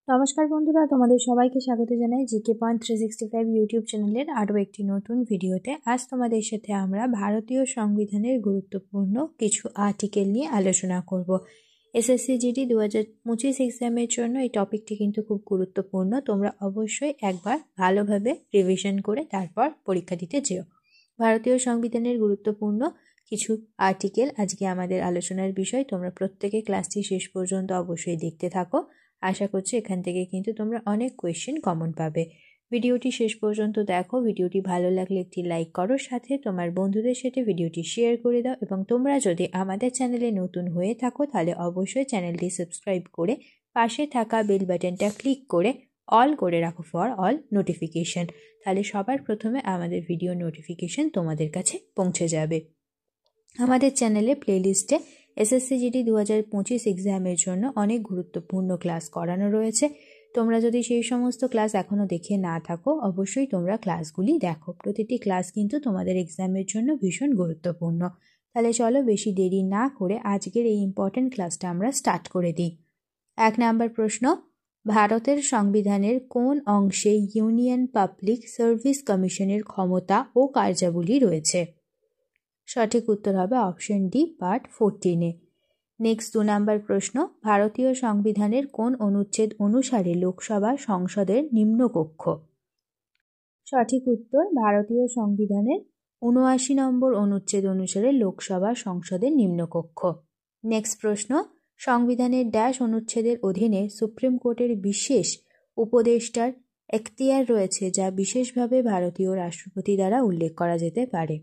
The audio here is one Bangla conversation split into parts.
নমস্কার বন্ধুরা, তোমাদের সবাইকে স্বাগত জানাই জিকে পয়েন্ট 365 ইউটিউব চ্যানেলের আরও একটি নতুন ভিডিওতে। আজ তোমাদের সাথে আমরা ভারতীয় সংবিধানের গুরুত্বপূর্ণ কিছু আর্টিকেল নিয়ে আলোচনা করব। এসএসসি জিডি 2025 এক্সামের জন্য এই টপিকটি কিন্তু খুব গুরুত্বপূর্ণ। তোমরা অবশ্যই একবার ভালোভাবে রিভিশন করে তারপর পরীক্ষা দিতে যেও। ভারতীয় সংবিধানের গুরুত্বপূর্ণ কিছু আর্টিকেল আজকে আমাদের আলোচনার বিষয়। তোমরা প্রত্যেকে ক্লাসটি শেষ পর্যন্ত অবশ্যই দেখতে থাকো। আশা করছি এখান থেকে কিন্তু তোমরা অনেক কোয়েশ্চেন কমন পাবে। ভিডিওটি শেষ পর্যন্ত দেখো। ভিডিওটি ভালো লাগলে একটি লাইক করো, সাথে তোমার বন্ধুদের সাথে ভিডিওটি শেয়ার করে দাও এবং তোমরা যদি আমাদের চ্যানেলে নতুন হয়ে থাকো তাহলে অবশ্যই চ্যানেলটি সাবস্ক্রাইব করে পাশে থাকা বেল বাটনটা ক্লিক করে অল করে রাখো ফর অল নোটিফিকেশন। তাহলে সবার প্রথমে আমাদের ভিডিও নোটিফিকেশন তোমাদের কাছে পৌঁছে যাবে। আমাদের চ্যানেলে প্লেলিস্টে এসএসসি জিডি 2025 এক্সামের জন্য অনেক গুরুত্বপূর্ণ ক্লাস করানো রয়েছে। তোমরা যদি সেই সমস্ত ক্লাস এখনও দেখে না থাকো অবশ্যই তোমরা ক্লাসগুলি দেখো। প্রতিটি ক্লাস কিন্তু তোমাদের এক্সামের জন্য ভীষণ গুরুত্বপূর্ণ। তাহলে চলো বেশি দেরি না করে আজকের এই ইম্পর্ট্যান্ট ক্লাসটা আমরা স্টার্ট করে দিই। 1 নম্বর প্রশ্ন, ভারতের সংবিধানের কোন অংশে ইউনিয়ন পাবলিক সার্ভিস কমিশনের ক্ষমতা ও কার্যাবলী রয়েছে? সঠিক উত্তর হবে অপশন ডি, পার্ট 14-এ। নেক্সট 2 নম্বর প্রশ্ন, ভারতীয় সংবিধানের কোন অনুচ্ছেদ অনুসারে লোকসভা সংসদের নিম্নকক্ষ? সঠিক উত্তর ভারতীয় সংবিধানের 79 নম্বর অনুচ্ছেদ অনুসারে লোকসভা সংসদের নিম্নকক্ষ। নেক্সট প্রশ্ন, সংবিধানের ড্যাশ অনুচ্ছেদের অধীনে সুপ্রিম কোর্টের বিশেষ উপদেষ্টার এখতিয়ার রয়েছে যা বিশেষভাবে ভারতীয় রাষ্ট্রপতি দ্বারা উল্লেখ করা যেতে পারে?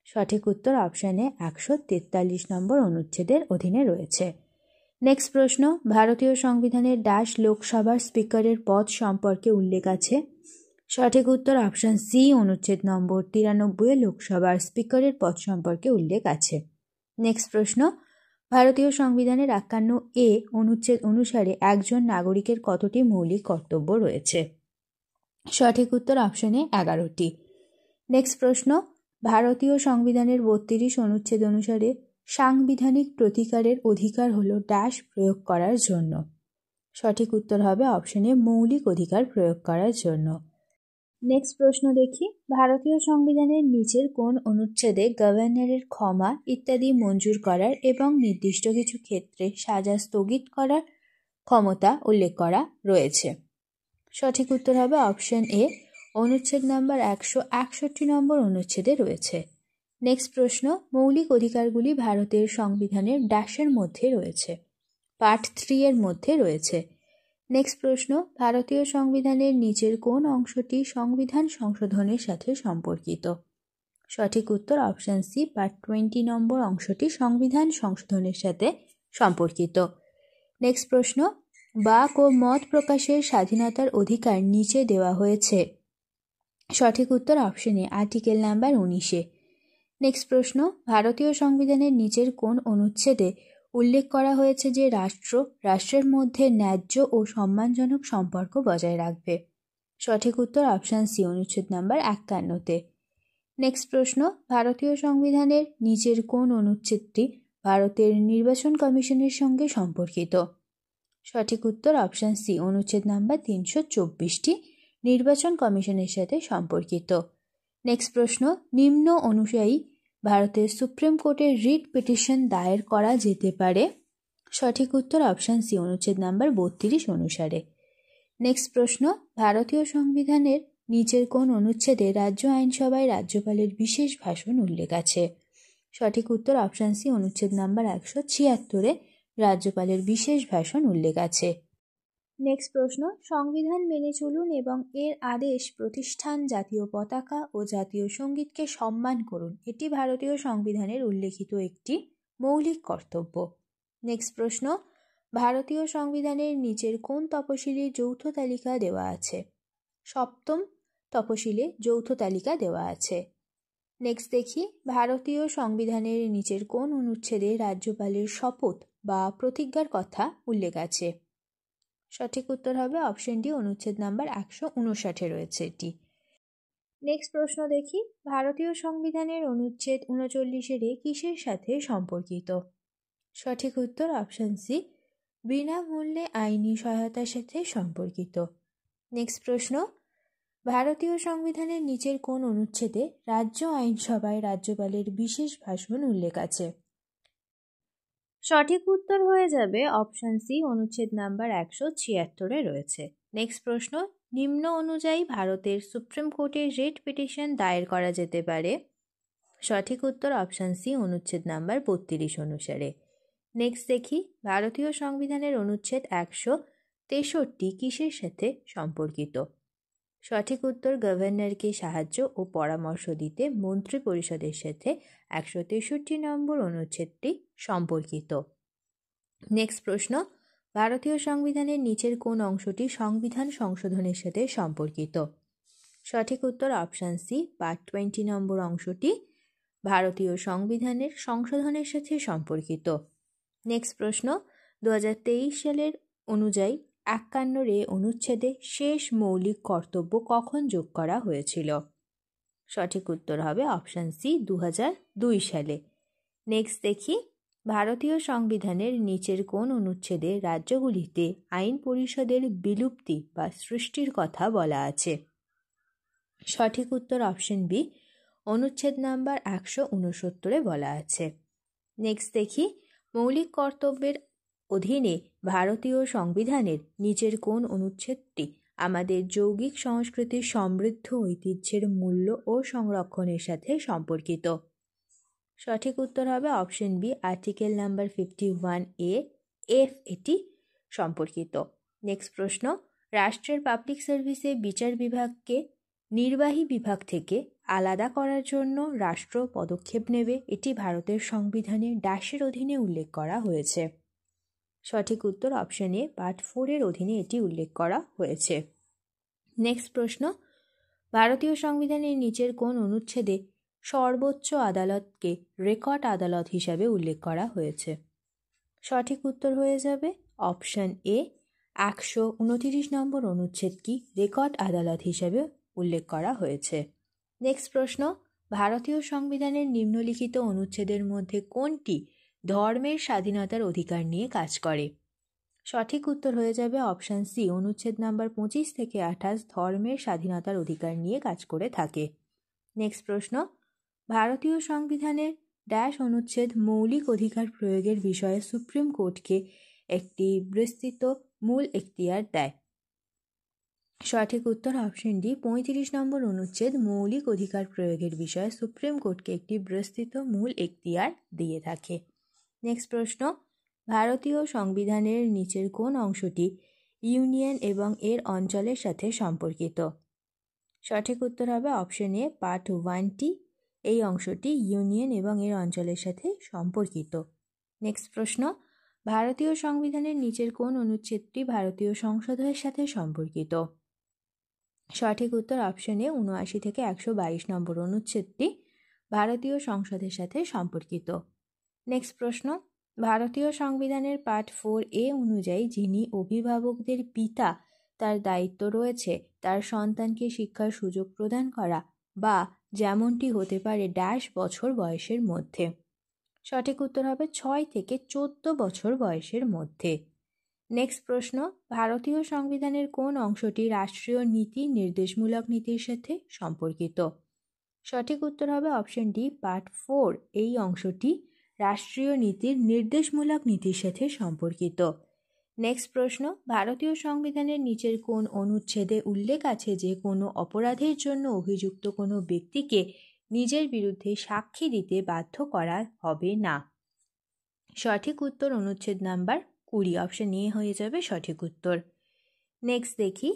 সঠিক উত্তর অপশানে 143 নম্বর অনুচ্ছেদের অধীনে রয়েছে। নেক্সট প্রশ্ন, ভারতীয় সংবিধানের ড্যাশ লোকসভার স্পিকারের পদ সম্পর্কে উল্লেখ আছে? সঠিক উত্তর অপশান সি, অনুচ্ছেদ নম্বর 93-এ লোকসভার স্পিকারের পদ সম্পর্কে উল্লেখ আছে। নেক্সট প্রশ্ন, ভারতীয় সংবিধানের 51-এ অনুচ্ছেদ অনুসারে একজন নাগরিকের কতটি মৌলিক কর্তব্য রয়েছে? সঠিক উত্তর অপশানে 11টি। নেক্সট প্রশ্ন, ভারতীয় সংবিধানের 32 অনুচ্ছেদ অনুসারে সাংবিধানিক প্রতিকারের অধিকার হল ড্যাশ প্রয়োগ করার জন্য? সঠিক উত্তর হবে অপশনে মৌলিক অধিকার প্রয়োগ করার জন্য। নেক্সট প্রশ্ন দেখি, ভারতীয় সংবিধানের নিচের কোন অনুচ্ছেদে গভর্নরের ক্ষমা ইত্যাদি মঞ্জুর করার এবং নির্দিষ্ট কিছু ক্ষেত্রে সাজা স্থগিত করার ক্ষমতা উল্লেখ করা রয়েছে? সঠিক উত্তর হবে অপশন এ, অনুচ্ছেদ নাম্বার 161 নম্বর অনুচ্ছেদে রয়েছে। নেক্সট প্রশ্ন, মৌলিক অধিকারগুলি ভারতের সংবিধানের ড্যাশের মধ্যে রয়েছে? পার্ট 3-এর মধ্যে রয়েছে। নেক্সট প্রশ্ন, ভারতীয় সংবিধানের নিচের কোন অংশটি সংবিধান সংশোধনের সাথে সম্পর্কিত? সঠিক উত্তর অপশন সি, পার্ট 20 নম্বর অংশটি সংবিধান সংশোধনের সাথে সম্পর্কিত। নেক্সট প্রশ্ন, বাক ও মত প্রকাশের স্বাধীনতার অধিকার নিচে দেওয়া হয়েছে? সঠিক উত্তর অপশনে আর্টিকেল নাম্বার 19-এ। নেক্সট প্রশ্ন, ভারতীয় সংবিধানের নিচের কোন অনুচ্ছেদে উল্লেখ করা হয়েছে যে রাষ্ট্রের মধ্যে ন্যায্য ও সম্মানজনক সম্পর্ক বজায় রাখবে? সঠিক উত্তর অপশান সি, অনুচ্ছেদ নাম্বার 51-তে। নেক্সট প্রশ্ন, ভারতীয় সংবিধানের নিচের কোন অনুচ্ছেদটি ভারতের নির্বাচন কমিশনের সঙ্গে সম্পর্কিত? সঠিক উত্তর অপশান সি, অনুচ্ছেদ নাম্বার 324টি নির্বাচন কমিশনের সাথে সম্পর্কিত। নেক্সট প্রশ্ন, নিম্ন অনুযায়ী ভারতের সুপ্রিম কোর্টের রিট পিটিশন দায়ের করা যেতে পারে? সঠিক উত্তর অপশান সি, অনুচ্ছেদ নাম্বার 32 অনুসারে। নেক্সট প্রশ্ন, ভারতীয় সংবিধানের নিচের কোন অনুচ্ছেদে রাজ্য আইনসভায় রাজ্যপালের বিশেষ ভাষণ উল্লেখ আছে? সঠিক উত্তর অপশান সি, অনুচ্ছেদ নাম্বার 176-এ রাজ্যপালের বিশেষ ভাষণ উল্লেখ আছে। নেক্সট প্রশ্ন, সংবিধান মেনে চলুন এবং এর আদেশ প্রতিষ্ঠান জাতীয় পতাকা ও জাতীয় সঙ্গীতকে সম্মান করুন, এটি ভারতীয় সংবিধানের উল্লেখিত একটি মৌলিক কর্তব্য। নেক্সট প্রশ্ন, ভারতীয় সংবিধানের নিচের কোন তপশিলে যৌথ তালিকা দেওয়া আছে? 7ম তপশিলে যৌথ তালিকা দেওয়া আছে। নেক্সট দেখি, ভারতীয় সংবিধানের নিচের কোন অনুচ্ছেদে রাজ্যপালের শপথ বা প্রতিজ্ঞার কথা উল্লেখ আছে? সঠিক উত্তর হবে অপশন ডি, অনুচ্ছেদ নাম্বার 159-এ রয়েছে এটি। নেক্সট প্রশ্ন দেখি, ভারতীয় সংবিধানের অনুচ্ছেদ 39-এর কিসের সাথে সম্পর্কিত? সঠিক উত্তর অপশন সি, বিনামূল্যে আইনি সহায়তার সাথে সম্পর্কিত। নেক্সট প্রশ্ন, ভারতীয় সংবিধানের নিচের কোন অনুচ্ছেদে রাজ্য আইনসভায় রাজ্যপালের বিশেষ ভাষণ উল্লেখ আছে? সঠিক উত্তর হয়ে যাবে অপশন সি, অনুচ্ছেদ নাম্বার 176-এ রয়েছে। নেক্সট প্রশ্ন, নিম্ন অনুযায়ী ভারতের সুপ্রিম কোর্টে রিট পিটিশন দায়ের করা যেতে পারে? সঠিক উত্তর অপশন সি, অনুচ্ছেদ নাম্বার 32 অনুসারে। নেক্সট দেখি, ভারতীয় সংবিধানের অনুচ্ছেদ 163 কিসের সাথে সম্পর্কিত? সঠিক উত্তর, গভর্নরকে সাহায্য ও পরামর্শ দিতে মন্ত্রী পরিষদের সাথে 163 নম্বর অনুচ্ছেদটি সম্পর্কিত। নেক্সট প্রশ্ন, ভারতীয় সংবিধানের নিচের কোন অংশটি সংবিধান সংশোধনের সাথে সম্পর্কিত? সঠিক উত্তর অপশন সি, পার্ট 20 নম্বর অংশটি ভারতীয় সংবিধানের সংশোধনের সাথে সম্পর্কিত। নেক্সট প্রশ্ন, 2023 সালের অনুযায়ী 51 অনুচ্ছেদে শেষ মৌলিক কর্তব্য কখন যোগ করা হয়েছিল? সঠিক উত্তর হবে অপশন সি, 2002 সালে। নেক্সট দেখি, ভারতীয় সংবিধানের নিচের কোন অনুচ্ছেদে রাজ্যগুলিতে আইন পরিষদের বিলুপ্তি বা সৃষ্টির কথা বলা আছে? সঠিক উত্তর অপশন বি, অনুচ্ছেদ নাম্বার 169-এ বলা আছে। নেক্সট দেখি, মৌলিক কর্তব্যের অধীনে ভারতীয় সংবিধানের নিচের কোন অনুচ্ছেদটি আমাদের যৌগিক সংস্কৃতির সমৃদ্ধ ঐতিহ্যের মূল্য ও সংরক্ষণের সাথে সম্পর্কিত? সঠিক উত্তর হবে option B, article number 51A(f) এটি সম্পর্কিত। নেক্সট প্রশ্ন, রাষ্ট্রের পাবলিক সার্ভিসে বিচার বিভাগকে নির্বাহী বিভাগ থেকে আলাদা করার জন্য রাষ্ট্র পদক্ষেপ নেবে, এটি ভারতের সংবিধানে ড্যাশের অধীনে উল্লেখ করা হয়েছে? সঠিক উত্তর অপশন এ, পার্ট 4-এর অধীনে এটি উল্লেখ করা হয়েছে। নেক্সট প্রশ্ন, ভারতীয় সংবিধানের নিচের কোন অনুচ্ছেদে সর্বোচ্চ আদালতকে রেকর্ড আদালত হিসাবে উল্লেখ করা হয়েছে? সঠিক উত্তর হয়ে যাবে অপশন এ, 129 নম্বর অনুচ্ছেদটি রেকর্ড আদালত হিসাবে উল্লেখ করা হয়েছে। নেক্সট প্রশ্ন, ভারতীয় সংবিধানের নিম্নলিখিত অনুচ্ছেদের মধ্যে কোনটি ধর্মের স্বাধীনতার অধিকার নিয়ে কাজ করে? সঠিক উত্তর হয়ে যাবে অপশন সি, অনুচ্ছেদ নাম্বার 25 থেকে 28 ধর্মের স্বাধীনতার অধিকার নিয়ে কাজ করে থাকে। নেক্সট প্রশ্ন, ভারতীয় সংবিধানের ড্যাশ অনুচ্ছেদ মৌলিক অধিকার প্রয়োগের বিষয়ে সুপ্রিম কোর্টকে একটি বিস্তৃত মূল এখতিয়ার দেয়? সঠিক উত্তর অপশন ডি, 35 নম্বর অনুচ্ছেদ মৌলিক অধিকার প্রয়োগের বিষয়ে সুপ্রিম কোর্টকে একটি বিস্তৃত মূল এখতিয়ার দিয়ে থাকে। নেক্সট প্রশ্ন, ভারতীয় সংবিধানের নিচের কোন অংশটি ইউনিয়ন এবং এর অঞ্চলের সাথে সম্পর্কিত? সঠিক উত্তর হবে অপশন এ, পার্ট 1টি। এই অংশটি ইউনিয়ন এবং এর অঞ্চলের সাথে সম্পর্কিত। নেক্সট প্রশ্ন, ভারতীয় সংবিধানের নিচের কোন অনুচ্ছেদটি ভারতীয় সংসদের সাথে সম্পর্কিত? সঠিক উত্তর অপশন এ, 79 থেকে 122 নম্বর অনুচ্ছেদটি ভারতীয় সংসদের সাথে সম্পর্কিত। নেক্সট প্রশ্ন, ভারতীয় সংবিধানের পার্ট 4A অনুযায়ী যিনি অভিভাবকদের পিতা, তার দায়িত্ব রয়েছে তার সন্তানকে শিক্ষার সুযোগ প্রদান করা বা যেমনটি হতে পারে ড্যাশ বছর বয়সের মধ্যে? সঠিক উত্তর হবে 6 থেকে 14 বছর বয়সের মধ্যে। নেক্সট প্রশ্ন, ভারতীয় সংবিধানের কোন অংশটি রাষ্ট্রীয় নীতি নির্দেশমূলক নীতির সাথে সম্পর্কিত? সঠিক উত্তর হবে অপশন ডি, পার্ট 4। এই অংশটি রাষ্ট্রীয় নীতির নির্দেশমূলক নীতির সাথে সম্পর্কিত। নেক্সট প্রশ্ন, ভারতীয় সংবিধানের নিচের কোন অনুচ্ছেদে উল্লেখ আছে যে কোনো অপরাধের জন্য অভিযুক্ত কোনো ব্যক্তিকে নিজের বিরুদ্ধে সাক্ষী দিতে বাধ্য করা হবে না? সঠিক উত্তর অনুচ্ছেদ নাম্বার 20, অপশন এ হয়ে যাবে সঠিক উত্তর। নেক্সট দেখি,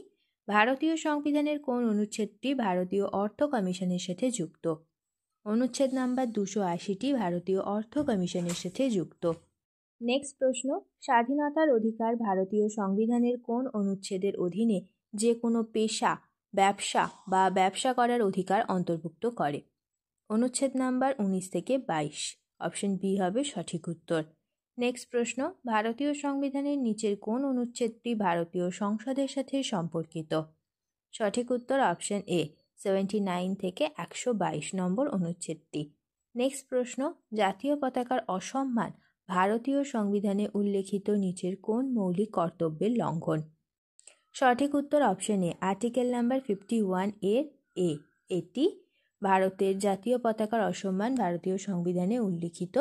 ভারতীয় সংবিধানের কোন অনুচ্ছেদটি ভারতীয় অর্থ কমিশনের সাথে যুক্ত? অনুচ্ছেদ নাম্বার 280টি ভারতীয় অর্থ কমিশনের সাথে যুক্ত। নেক্সট প্রশ্ন, স্বাধীনতার অধিকার ভারতীয় সংবিধানের কোন অনুচ্ছেদের অধীনে যে কোনো পেশা, ব্যবসা বা ব্যবসা করার অধিকার অন্তর্ভুক্ত করে? অনুচ্ছেদ নাম্বার 19 থেকে 22, অপশন বি হবে সঠিক উত্তর। নেক্সট প্রশ্ন, ভারতীয় সংবিধানের নিচের কোন অনুচ্ছেদটি ভারতীয় সংসদের সাথে সম্পর্কিত? সঠিক উত্তর অপশন এ, 79 থেকে 122 নম্বর অনুচ্ছেদটি। নেক্সট প্রশ্ন, জাতীয় পতাকার অসম্মান ভারতীয় সংবিধানে উল্লেখিত নিচের কোন মৌলিক কর্তব্যের লঙ্ঘন? সঠিক উত্তর অপশন এ, আর্টিকেল নাম্বার 51 এ। এটি ভারতের জাতীয় পতাকার অসম্মান ভারতীয় সংবিধানে উল্লিখিত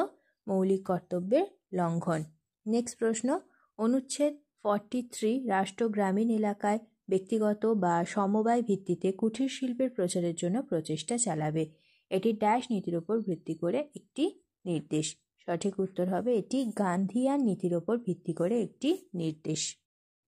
মৌলিক কর্তব্যের লঙ্ঘন। নেক্সট প্রশ্ন, অনুচ্ছেদ 43 রাষ্ট্র গ্রামীণ এলাকায় ব্যক্তিগত বা সমবায় ভিত্তিতে কুটির শিল্পের প্রচারের জন্য প্রচেষ্টা চালাবে। এটি ড্যাশ নীতির ওপর ভিত্তি করে একটি নির্দেশ। সঠিক উত্তর হবে এটি গান্ধীয়ান নীতির ওপর ভিত্তি করে একটি নির্দেশ।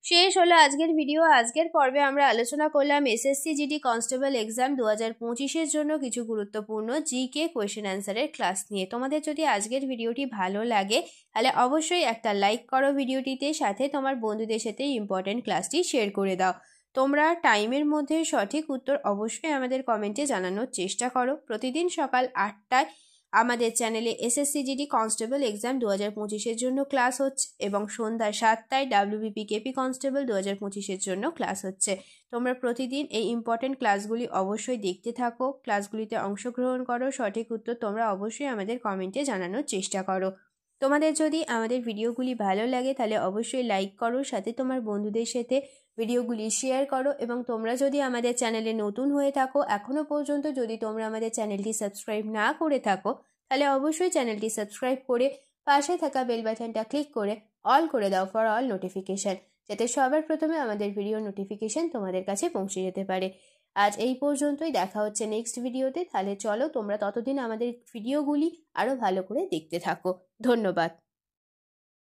শেষ হলো আজকের ভিডিও। আজকের পর্বে আমরা আলোচনা করলাম এসএসসি জিডি কনস্টেবল এক্সাম 2025-এর জন্য কিছু গুরুত্বপূর্ণ জিকে কোয়েশ্চেন অ্যান্সারের ক্লাস নিয়ে। তোমাদের যদি আজকের ভিডিওটি ভালো লাগে তাহলে অবশ্যই একটা লাইক করো ভিডিওটিতে, সাথে তোমার বন্ধুদের সাথে ইম্পর্টেন্ট ক্লাসটি শেয়ার করে দাও। তোমরা টাইমের মধ্যে সঠিক উত্তর অবশ্যই আমাদের কমেন্টে জানানোর চেষ্টা করো। প্রতিদিন সকাল 8টায় আমাদের চ্যানেলে এসএসসি জিডি কনস্টেবল এক্সাম 2025-এর জন্য ক্লাস হচ্ছে এবং সন্ধ্যা 7টায় ডাব্লিউবিপি কেপি কনস্টেবল 2025-এর জন্য ক্লাস হচ্ছে। তোমরা প্রতিদিন এই ইম্পর্টেন্ট ক্লাসগুলি অবশ্যই দেখতে থাকো, ক্লাসগুলিতে অংশগ্রহণ করো, সঠিক উত্তর তোমরা অবশ্যই আমাদের কমেন্টে জানানোর চেষ্টা করো। তোমাদের যদি আমাদের ভিডিওগুলি ভালো লাগে তাহলে অবশ্যই লাইক করো, সাথে তোমার বন্ধুদের সাথে ভিডিওগুলি শেয়ার করো এবং তোমরা যদি আমাদের চ্যানেলে নতুন হয়ে থাকো, এখনও পর্যন্ত যদি তোমরা আমাদের চ্যানেলটি সাবস্ক্রাইব না করে থাকো তাহলে অবশ্যই চ্যানেলটি সাবস্ক্রাইব করে পাশে থাকা বেল বাটনটা ক্লিক করে অল করে দাও ফর অল নোটিফিকেশান, যাতে সবার প্রথমে আমাদের ভিডিও নোটিফিকেশান তোমাদের কাছে পৌঁছে যেতে পারে। আজ এই পর্যন্তই, দেখা হচ্ছে নেক্সট ভিডিওতে। তাহলে চলো তোমরা ততদিন আমাদের ভিডিওগুলি আরও ভালো করে দেখতে থাকো। ধন্যবাদ।